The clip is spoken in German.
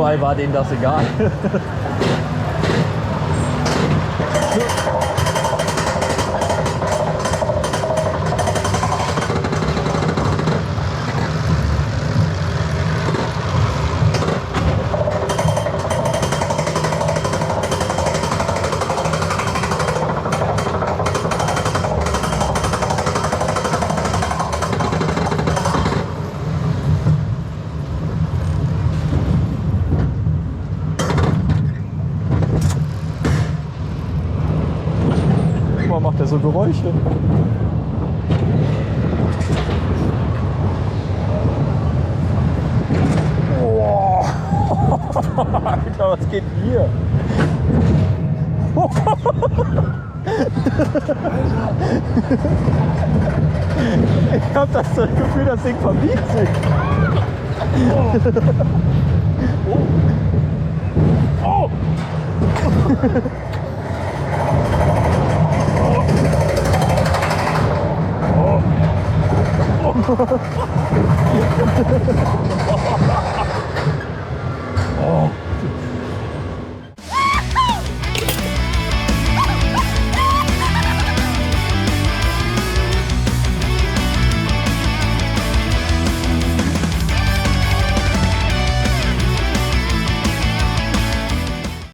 2 war denen das egal. Macht er so Geräusche. Oh. Alter, was geht denn hier? Ich hab das Gefühl, das Ding verbiegt sich. Oh. Oh.